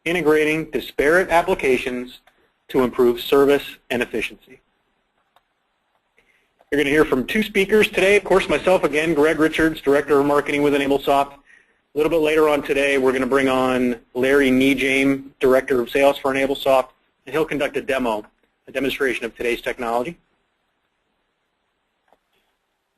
integrating disparate applications to improve service and efficiency. You're going to hear from two speakers today. Of course, myself again, Greg Richards, Director of Marketing with EnableSoft. A little bit later on today, we're going to bring on Larry Nejame, Director of Sales for EnableSoft, and he'll conduct a demonstration of today's technology.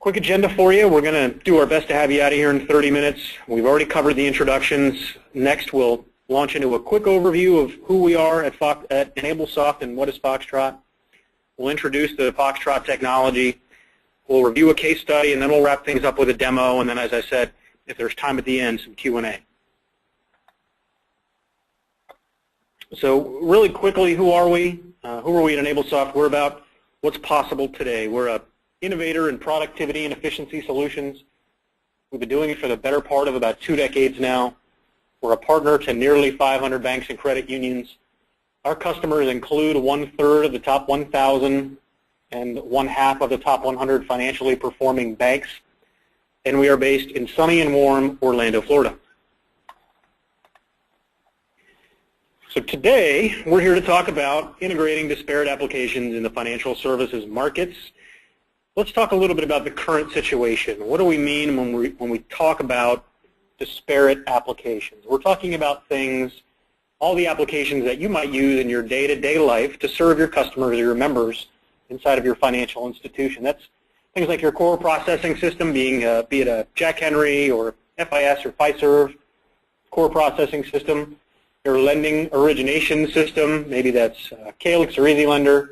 Quick agenda for you. We're going to do our best to have you out of here in 30 minutes. We've already covered the introductions. Next, we'll launch into a quick overview of who we are at EnableSoft and what is Foxtrot. We'll introduce the Foxtrot technology. We'll review a case study, and then we'll wrap things up with a demo, and then, as I said, if there's time at the end, some Q&A. So really quickly, who are we? Who are we at EnableSoft? We're about what's possible today. We're a innovator in productivity and efficiency solutions. We've been doing it for the better part of about 2 decades now. We're a partner to nearly 500 banks and credit unions. Our customers include 1/3 of the top 1,000 and 1/2 of the top 100 financially performing banks. And we are based in sunny and warm Orlando, Florida. So today, we're here to talk about integrating disparate applications in the financial services markets. Let's talk a little bit about the current situation. What do we mean when we talk about disparate applications? We're talking about things, all the applications that you might use in your day-to-day life to serve your customers or your members inside of your financial institution. That's things like your core processing system, be it a Jack Henry or FIS or Fiserv core processing system, your lending origination system, maybe that's Calyx or EasyLender,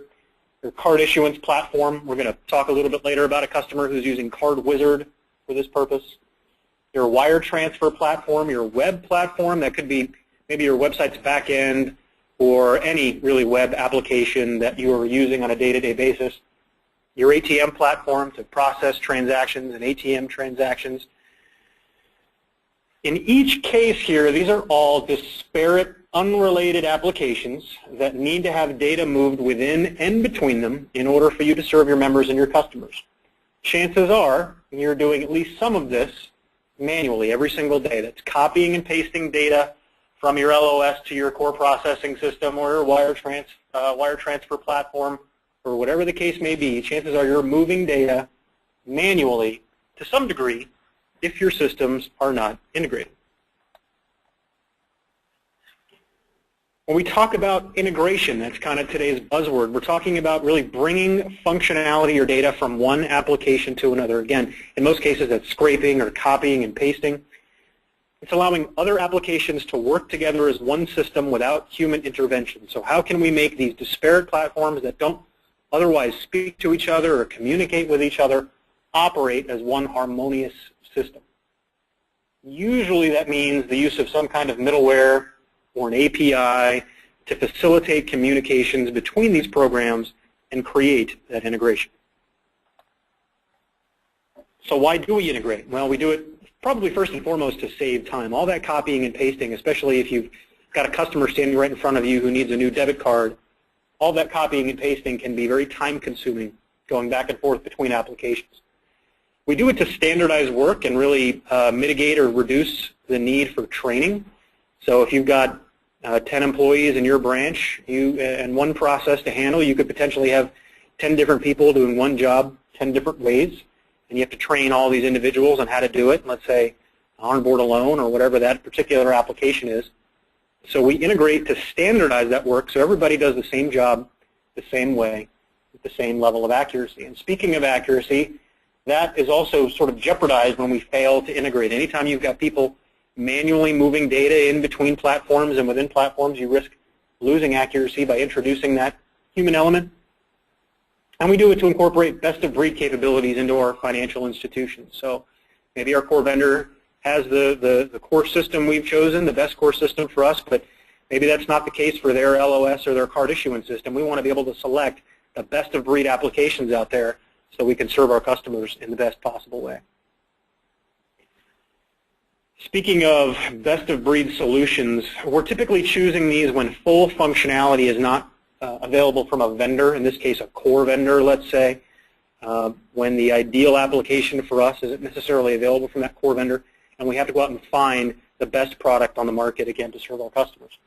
your card issuance platform. We're going to talk a little bit later about a customer who's using Card Wizard for this purpose. Your wire transfer platform, your web platform, that could be maybe your website's back end or any really web application that you are using on a day-to-day basis. Your ATM platform to process transactions and ATM transactions. In each case here, these are all disparate, unrelated applications that need to have data moved within and between them in order for you to serve your members and your customers. Chances are you're doing at least some of this manually every single day. That's copying and pasting data from your LOS to your core processing system or your wire transfer platform, or whatever the case may be. Chances are you're moving data manually to some degree if your systems are not integrated. When we talk about integration, that's kind of today's buzzword. We're talking about really bringing functionality or data from one application to another. Again, in most cases, that's scraping or copying and pasting. It's allowing other applications to work together as one system without human intervention. So how can we make these disparate platforms that don't otherwise speak to each other or communicate with each other operate as one harmonious system? Usually that means the use of some kind of middleware or an API to facilitate communications between these programs and create that integration. So why do we integrate? Well, we do it probably first and foremost to save time. All that copying and pasting, especially if you've got a customer standing right in front of you who needs a new debit card, all that copying and pasting can be very time-consuming, going back and forth between applications. We do it to standardize work and really mitigate or reduce the need for training. So if you've got 10 employees in your branch and one process to handle, you could potentially have 10 different people doing one job 10 different ways, and you have to train all these individuals on how to do it, let's say onboard a loan or whatever that particular application is. So we integrate to standardize that work so everybody does the same job the same way with the same level of accuracy. And speaking of accuracy, that is also sort of jeopardized when we fail to integrate. Anytime you've got people manually moving data in between platforms and within platforms, you risk losing accuracy by introducing that human element. And we do it to incorporate best-of-breed capabilities into our financial institutions. So maybe our core vendor has the core system we've chosen, the best core system for us, but maybe that's not the case for their LOS or their card issuance system. We want to be able to select the best-of-breed applications out there so we can serve our customers in the best possible way. Speaking of best-of-breed solutions, we're typically choosing these when full functionality is not available from a vendor, in this case a core vendor, let's say, when the ideal application for us isn't necessarily available from that core vendor, and we have to go out and find the best product on the market, again, to serve our customers.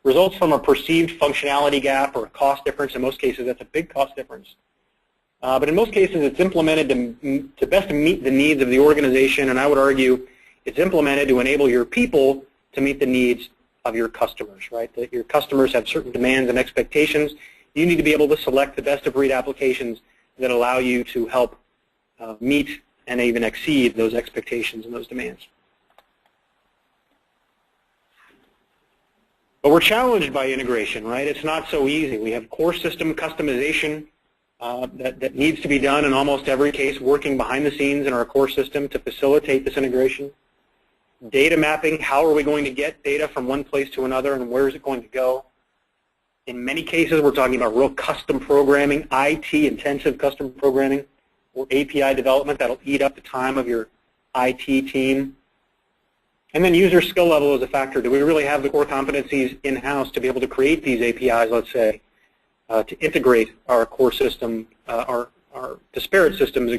results from a perceived functionality gap or a cost difference. In most cases, that's a big cost difference. But in most cases, it's implemented to best meet the needs of the organization, and I would argue it's implemented to enable your people to meet the needs of your customers, right? That your customers have certain demands and expectations. You need to be able to select the best of breed applications that allow you to help meet and even exceed those expectations and those demands. But we're challenged by integration, right? It's not so easy. We have core system customization that needs to be done in almost every case, working behind the scenes in our core system to facilitate this integration. Data mapping, how are we going to get data from one place to another and where is it going to go? In many cases, we're talking about real custom programming, IT-intensive custom programming, or API development that'll eat up the time of your IT team. And then user skill level is a factor. Do we really have the core competencies in-house to be able to create these APIs, let's say, to integrate our core system, our disparate systems,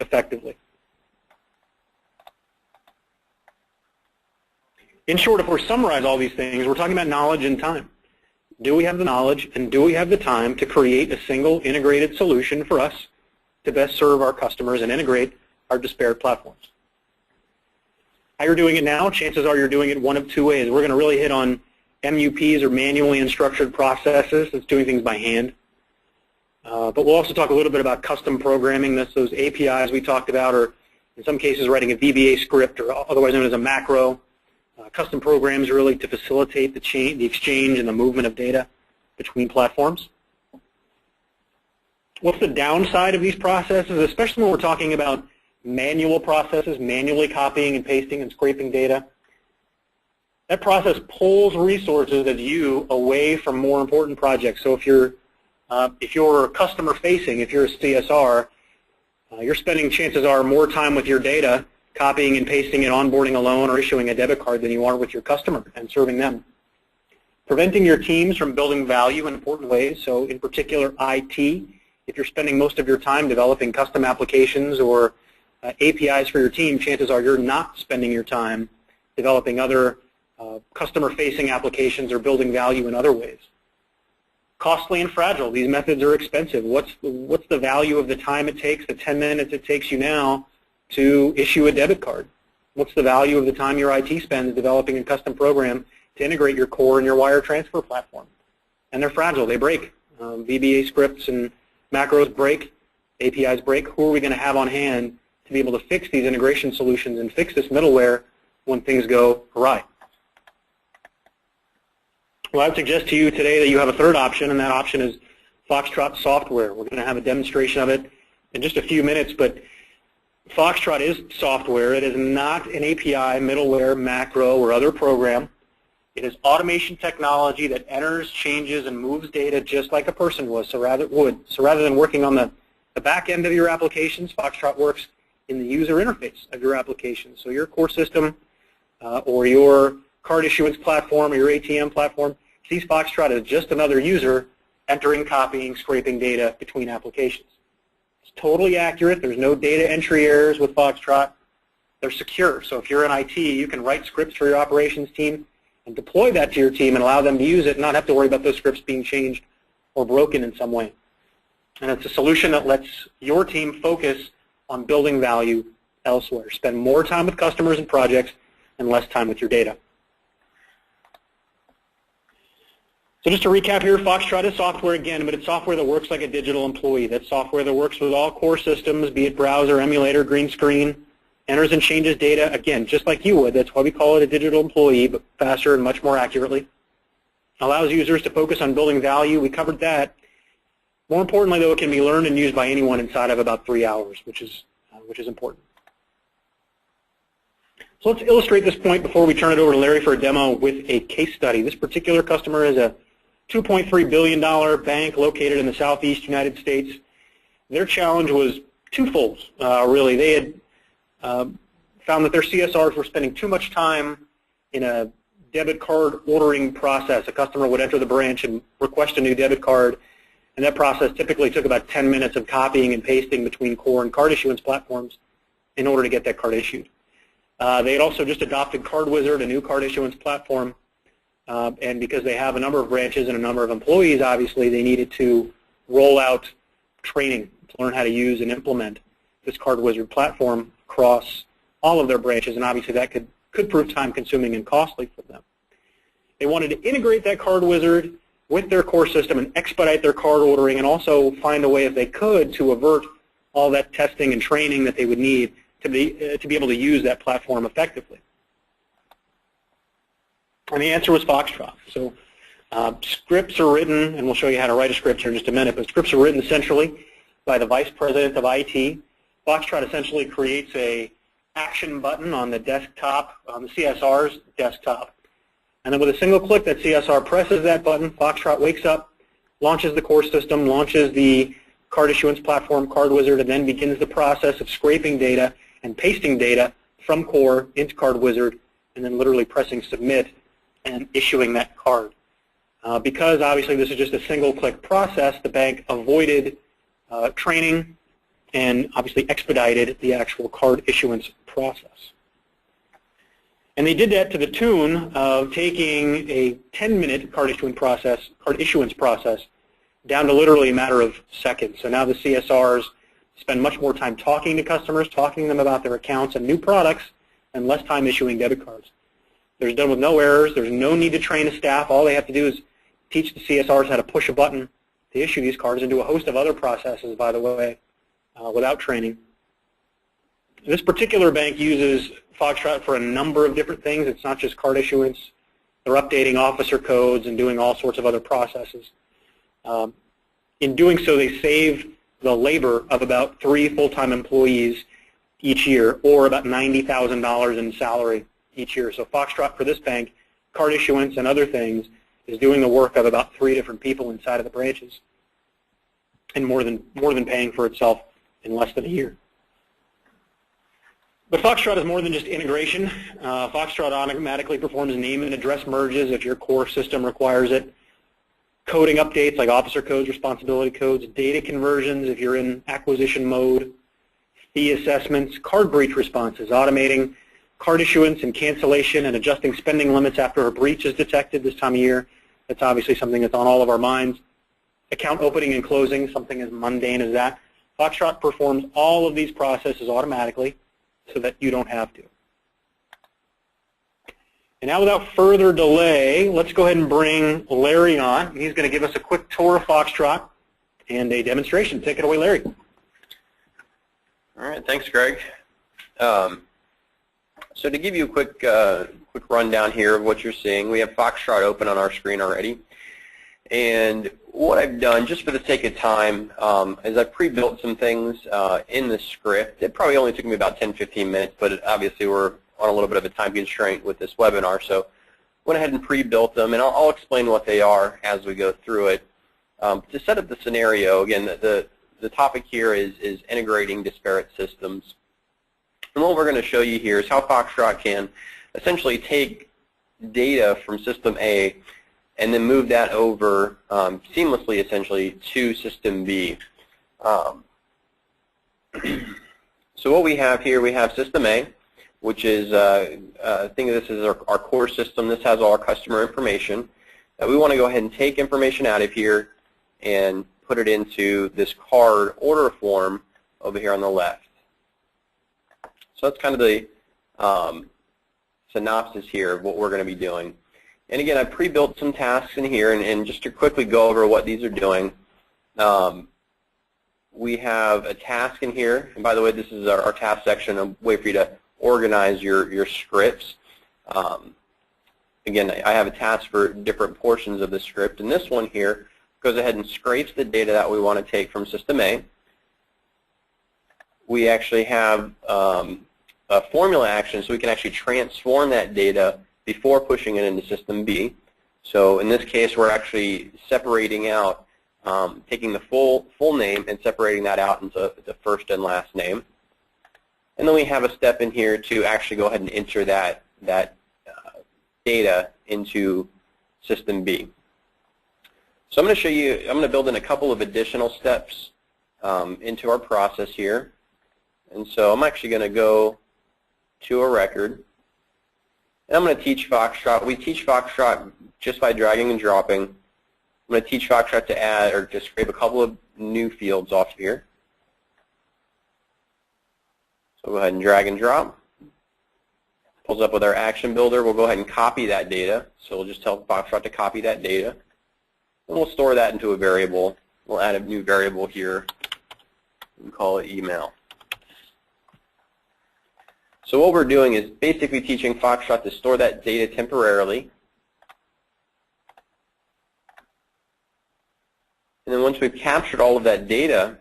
effectively? In short, if we summarize all these things, we're talking about knowledge and time. Do we have the knowledge and do we have the time to create a single integrated solution for us to best serve our customers and integrate our disparate platforms? How you're doing it now, chances are you're doing it one of two ways. We're going to really hit on MUPs, or manually unstructured processes. That's doing things by hand. But we'll also talk a little bit about custom programming. That's those APIs we talked about, or in some cases writing a VBA script, or otherwise known as a macro. Custom programs really to facilitate the exchange and the movement of data between platforms. What's the downside of these processes, especially when we're talking about manual processes, manually copying and pasting and scraping data? That process pulls resources of you away from more important projects. So if you're customer facing, if you're a CSR, you're spending, chances are, more time with your data, copying and pasting it, onboarding a loan, or issuing a debit card than you are with your customer and serving them. Preventing your teams from building value in important ways. So in particular, IT, if you're spending most of your time developing custom applications or APIs for your team, chances are you're not spending your time developing other customer-facing applications or building value in other ways. Costly and fragile. These methods are expensive. What's the value of the time it takes, the 10 minutes it takes you now to issue a debit card? What's the value of the time your IT spends developing a custom program to integrate your core and your wire transfer platform? And they're fragile. They break. VBA scripts and macros break. APIs break. Who are we going to have on hand to be able to fix these integration solutions and fix this middleware when things go awry? Well, I would suggest to you today that you have a third option, and that option is Foxtrot software. We're going to have a demonstration of it in just a few minutes, but Foxtrot is software. It is not an API, middleware, macro, or other program. It is automation technology that enters, changes, and moves data just like a person would. So rather than working on the back end of your applications, Foxtrot works in the user interface of your application. So your core system or your card issuance platform or your ATM platform sees Foxtrot as just another user entering, copying, scraping data between applications. It's totally accurate. There's no data entry errors with Foxtrot. They're secure. So if you're in IT, you can write scripts for your operations team and deploy that to your team and allow them to use it and not have to worry about those scripts being changed or broken in some way. And it's a solution that lets your team focus on building value elsewhere. Spend more time with customers and projects and less time with your data. So just to recap here, Foxtrot is software again, but it's software that works like a digital employee. That's software that works with all core systems, be it browser, emulator, green screen, enters and changes data, again, just like you would. That's why we call it a digital employee, but faster and much more accurately. Allows users to focus on building value. We covered that. More importantly, though, it can be learned and used by anyone inside of about 3 hours, which is important. So let's illustrate this point before we turn it over to Larry for a demo with a case study. This particular customer is a $2.3 billion bank located in the southeast United States. Their challenge was twofold, really. They had found that their CSRs were spending too much time in a debit card ordering process. A customer would enter the branch and request a new debit card, and that process typically took about 10 minutes of copying and pasting between core and card issuance platforms in order to get that card issued. They had also just adopted CardWizard, a new card issuance platform, and because they have a number of branches and a number of employees, obviously, they needed to roll out training to learn how to use and implement this CardWizard platform across all of their branches, and obviously that could prove time-consuming and costly for them. They wanted to integrate that CardWizard with their core system and expedite their card ordering, and also find a way, if they could, to avert all that testing and training that they would need to be able to use that platform effectively. And the answer was Foxtrot. So scripts are written, and we'll show you how to write a script here in just a minute, but scripts are written centrally by the Vice President of IT. Foxtrot essentially creates a action button on the desktop, on the CSR's desktop. And then with a single click, that CSR presses that button, Foxtrot wakes up, launches the core system, launches the card issuance platform, CardWizard, and then begins the process of scraping data and pasting data from core into CardWizard, and then literally pressing submit and issuing that card. Because obviously this is just a single click process, the bank avoided training and obviously expedited the actual card issuance process. And they did that to the tune of taking a 10-minute card issuance process down to literally a matter of seconds. So now the CSRs spend much more time talking to customers, talking to them about their accounts and new products, and less time issuing debit cards. They're done with no errors. There's no need to train a staff. All they have to do is teach the CSRs how to push a button to issue these cards, and do a host of other processes, by the way, without training. This particular bank uses Foxtrot for a number of different things. It's not just card issuance. They're updating officer codes and doing all sorts of other processes. In doing so, they save the labor of about 3 full-time employees each year, or about $90,000 in salary each year. So Foxtrot, for this bank, card issuance and other things, is doing the work of about 3 different people inside of the branches, and more than paying for itself in less than a year. But Foxtrot is more than just integration. Foxtrot automatically performs name and address merges if your core system requires it, coding updates like officer codes, responsibility codes, data conversions if you're in acquisition mode, fee assessments, card breach responses, automating card issuance and cancellation, and adjusting spending limits after a breach is detected this time of year. That's obviously something that's on all of our minds. Account opening and closing, something as mundane as that. Foxtrot performs all of these processes automatically so that you don't have to. And now, without further delay, let's go ahead and bring Larry on. He's going to give us a quick tour of Foxtrot and a demonstration. Take it away, Larry. All right, thanks, Greg. So to give you a quick rundown here of what you're seeing, we have Foxtrot open on our screen already. And what I've done, just for the sake of time, is I've pre-built some things in the script. It probably only took me about 10-15 minutes, but obviously we're on a little bit of a time constraint with this webinar, so went ahead and pre-built them, and I'll explain what they are as we go through it. To set up the scenario, again, the topic here is integrating disparate systems. And what we're going to show you here is how Foxtrot can essentially take data from System A and then move that over seamlessly, essentially, to System B. So what we have here, we have System A, which is, think of this as our core system. This has all our customer information. We want to go ahead and take information out of here and put it into this card order form over here on the left. So that's kind of the synopsis here of what we're going to be doing. And again, I pre-built some tasks in here, and just to quickly go over what these are doing, we have a task in here. And by the way, this is our task section, a way for you to organize your scripts. Again, I have a task for different portions of the script, and this one here goes ahead and scrapes the data that we want to take from System A. We actually have a formula action, so we can actually transform that data before pushing it into System B. So in this case, we're actually separating out, taking the full name and separating that out into the first and last name. And then we have a step in here to actually go ahead and enter that data into System B. So I'm going to show you, I'm going to build in a couple of additional steps into our process here. And so I'm actually going to go to a record. And I'm going to teach Foxtrot. We teach Foxtrot just by dragging and dropping. I'm going to teach Foxtrot to add or just scrape a couple of new fields off here. So go ahead and drag and drop. Pulls up with our action builder. We'll go ahead and copy that data. So we'll just tell Foxtrot to copy that data. And we'll store that into a variable. We'll add a new variable here and call it email. So what we're doing is basically teaching Foxtrot to store that data temporarily. And then once we've captured all of that data,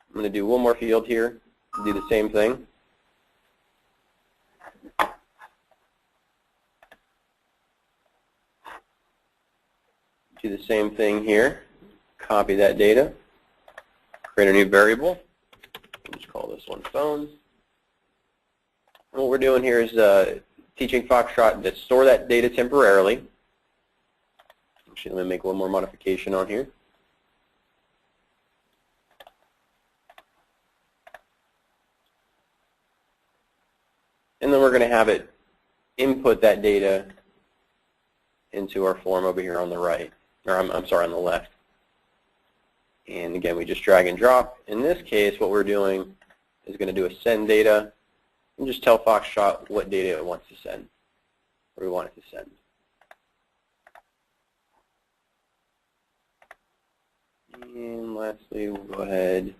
I'm going to do one more field here, do the same thing. Do the same thing here, copy that data, create a new variable. Let's call this one phone. And what we're doing here is teaching Foxtrot to store that data temporarily. Actually, let me make one more modification on here. And then we're going to have it input that data into our form over here on the right, or I'm sorry, on the left. And again, we just drag and drop. In this case, what we're doing is going to do a send data and just tell Foxtrot what data it wants to send, or we want it to send. And lastly, we'll go ahead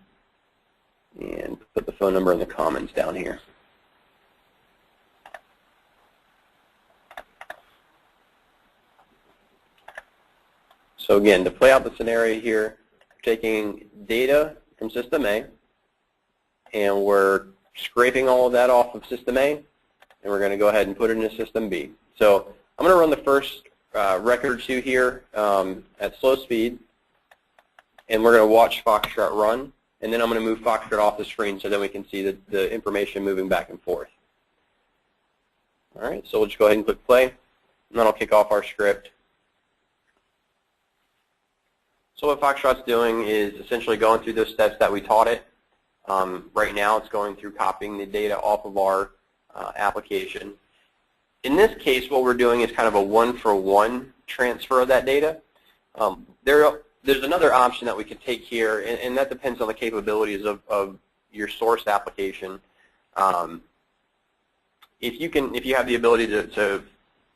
and put the phone number in the comments down here. So again, to play out the scenario here, we're taking data from System A, and we're scraping all of that off of System A, and we're going to go ahead and put it into System B. So I'm going to run the first record or two here at slow speed, and we're going to watch Foxtrot run, and then I'm going to move Foxtrot off the screen so that we can see the information moving back and forth. All right, so we'll just go ahead and click play, and then I'll kick off our script. So what Foxtrot's doing is essentially going through those steps that we taught it. Right now it's going through copying the data off of our application. In this case, what we're doing is kind of a one-for-one transfer of that data. There's another option that we could take here, and that depends on the capabilities of your source application. If you have the ability to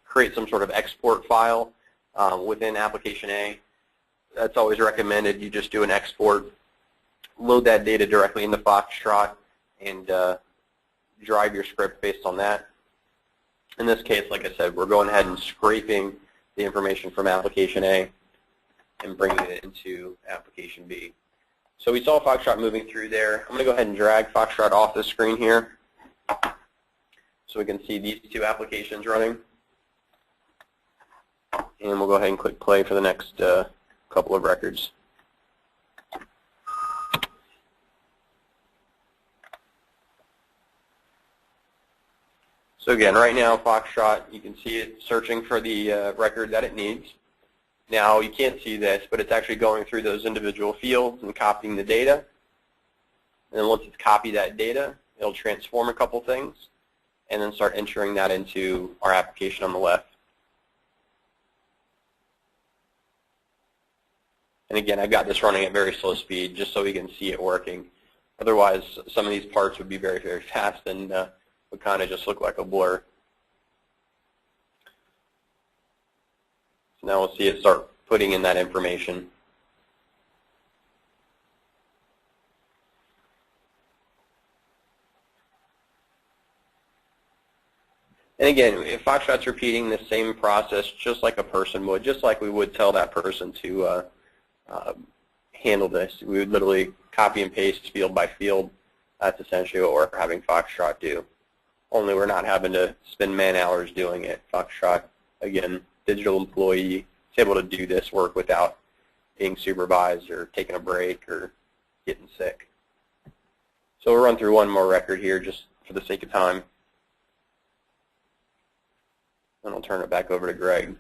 create some sort of export file within application A, that's always recommended. You just do an export, load that data directly into Foxtrot, and drive your script based on that. In this case, like I said, we're going ahead and scraping the information from application A and bringing it into application B. So we saw Foxtrot moving through there. I'm going to go ahead and drag Foxtrot off the screen here so we can see these two applications running. And we'll go ahead and click play for the next couple of records. So again, right now, Foxtrot, you can see it searching for the record that it needs. Now, you can't see this, but it's actually going through those individual fields and copying the data. And then once it's copied that data, it'll transform a couple things and then start entering that into our application on the left. And again, I've got this running at very slow speed just so we can see it working. Otherwise, some of these parts would be very, very fast and would kind of just look like a blur. So now we'll see it start putting in that information. And again, if Foxtrot's repeating the same process just like a person would, just like we would tell that person to handle this. We would literally copy and paste field by field. That's essentially what we're having Foxtrot do. Only we're not having to spend man hours doing it. Foxtrot, again, digital employee, is able to do this work without being supervised or taking a break or getting sick. So we'll run through one more record here just for the sake of time. And I'll turn it back over to Greg.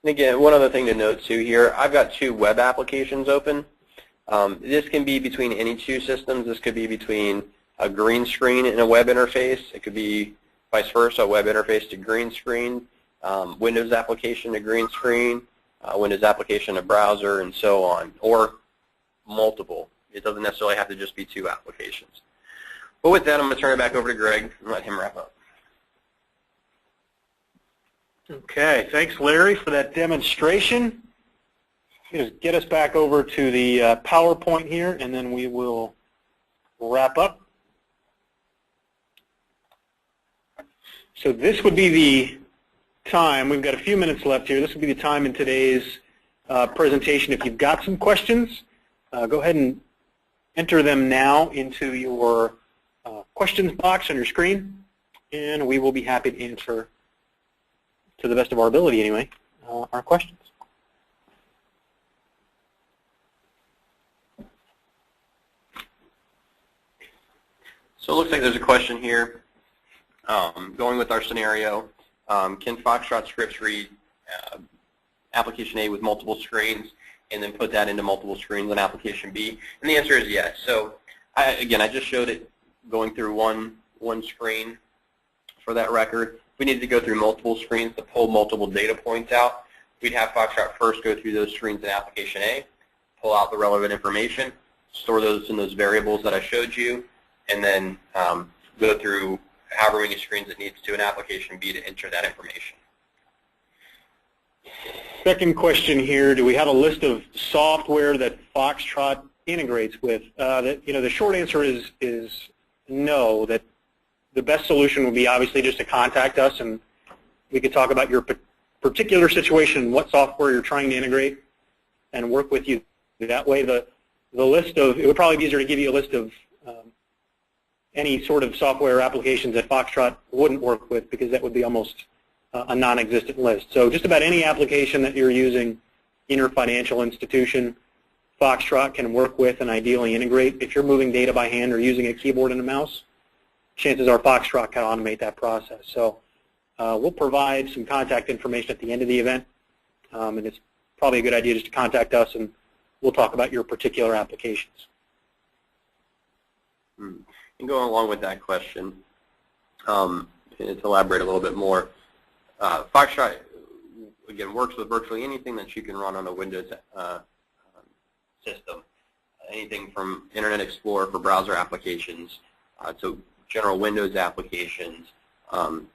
And again, one other thing to note too here, I've got two web applications open. This can be between any two systems. This could be between a green screen in a web interface. It could be vice versa, a web interface to green screen, Windows application to green screen, Windows application to browser, and so on, or multiple. It doesn't necessarily have to just be 2 applications. But with that, I'm going to turn it back over to Greg and let him wrap up. Okay, thanks Larry for that demonstration. Just get us back over to the PowerPoint here, and then we will wrap up. So this would be the time. We've got a few minutes left here. This would be the time in today's presentation. If you've got some questions, go ahead and enter them now into your questions box on your screen, and we will be happy to answer, to the best of our ability anyway, our questions. So it looks like there's a question here. Going with our scenario, can Foxtrot scripts read application A with multiple screens and then put that into multiple screens on application B? And the answer is yes. So again, I just showed it going through one screen for that record. If we needed to go through multiple screens to pull multiple data points out, we'd have Foxtrot first go through those screens in application A, pull out the relevant information, store those in those variables that I showed you, and then go through however many screens it needs to in application B to enter that information. Second question here, do we have a list of software that Foxtrot integrates with? The short answer is no. That the best solution would be obviously just to contact us, and we could talk about your particular situation, what software you're trying to integrate, and work with you that way. The list of, it would probably be easier to give you a list of any sort of software applications that Foxtrot wouldn't work with, because that would be almost a non-existent list. So just about any application that you're using in your financial institution, Foxtrot can work with and ideally integrate. If you're moving data by hand or using a keyboard and a mouse, chances are Foxtrot can automate that process. So we'll provide some contact information at the end of the event, and it's probably a good idea just to contact us, and we'll talk about your particular applications. And going along with that question, to elaborate a little bit more, Foxtrot, again, works with virtually anything that you can run on a Windows system, anything from Internet Explorer for browser applications to general Windows applications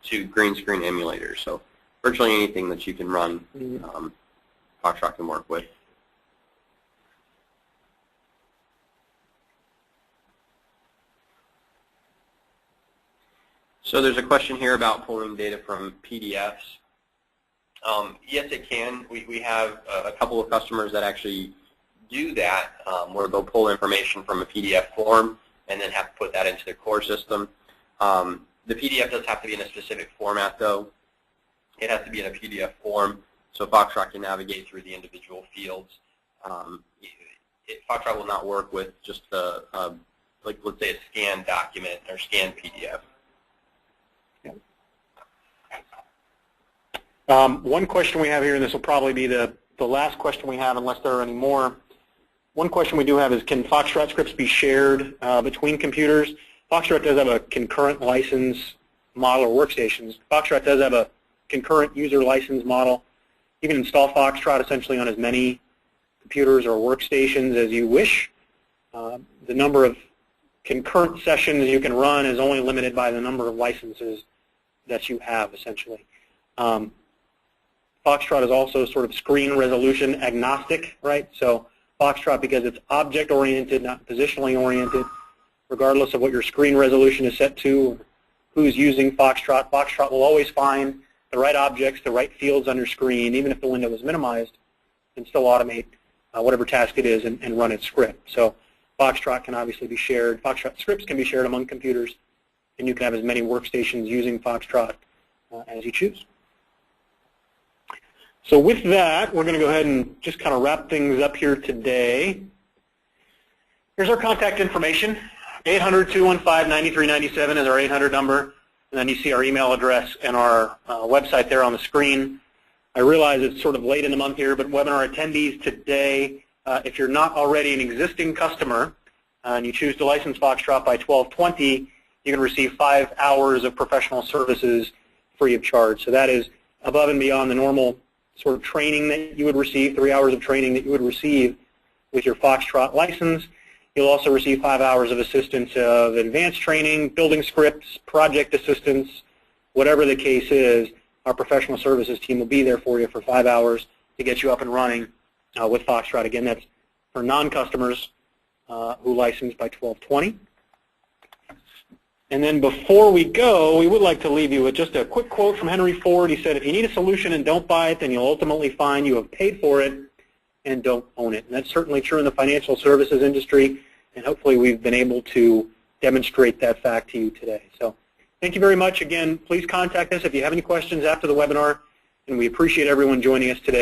to green screen emulators. So virtually anything that you can run, Foxtrot can work with. So there's a question here about pulling data from PDFs. Yes, it can. We have a couple of customers that actually do that, where they'll pull information from a PDF form and then have to put that into their core system. The PDF does have to be in a specific format, though. It has to be in a PDF form, so Foxtrot can navigate through the individual fields. Foxtrot will not work with just like, let's say, a scanned document or scanned PDF. One question we have here, and this will probably be the last question we have unless there are any more. One question we do have is, can Foxtrot scripts be shared between computers? Foxtrot does have a concurrent license model, or workstations. Foxtrot does have a concurrent user license model. You can install Foxtrot essentially on as many computers or workstations as you wish. The number of concurrent sessions you can run is only limited by the number of licenses that you have, essentially. Foxtrot is also sort of screen resolution agnostic, right? So Foxtrot, because it's object-oriented, not positionally-oriented, regardless of what your screen resolution is set to, who's using Foxtrot, Foxtrot will always find the right objects, the right fields on your screen, even if the window is minimized, and still automate whatever task it is and run its script. So Foxtrot can obviously be shared. Foxtrot scripts can be shared among computers, and you can have as many workstations using Foxtrot as you choose. So with that, we're going to go ahead and just kind of wrap things up here today. Here's our contact information. 800-215-9397 is our 800 number, and then you see our email address and our website there on the screen. I realize it's sort of late in the month here, but webinar attendees today, if you're not already an existing customer, and you choose to license Foxtrot by 12/20, you can receive 5 hours of professional services free of charge. So that is above and beyond the normal sort of training that you would receive, 3 hours of training that you would receive with your Foxtrot license. You'll also receive 5 hours of assistance of advanced training, building scripts, project assistance, whatever the case is. Our professional services team will be there for you for 5 hours to get you up and running with Foxtrot. Again, that's for non-customers who license by 12/20. And then before we go, we would like to leave you with just a quick quote from Henry Ford. He said, "If you need a solution and don't buy it, then you'll ultimately find you have paid for it and don't own it." And that's certainly true in the financial services industry, and hopefully we've been able to demonstrate that fact to you today. So thank you very much. Again, please contact us if you have any questions after the webinar, and we appreciate everyone joining us today.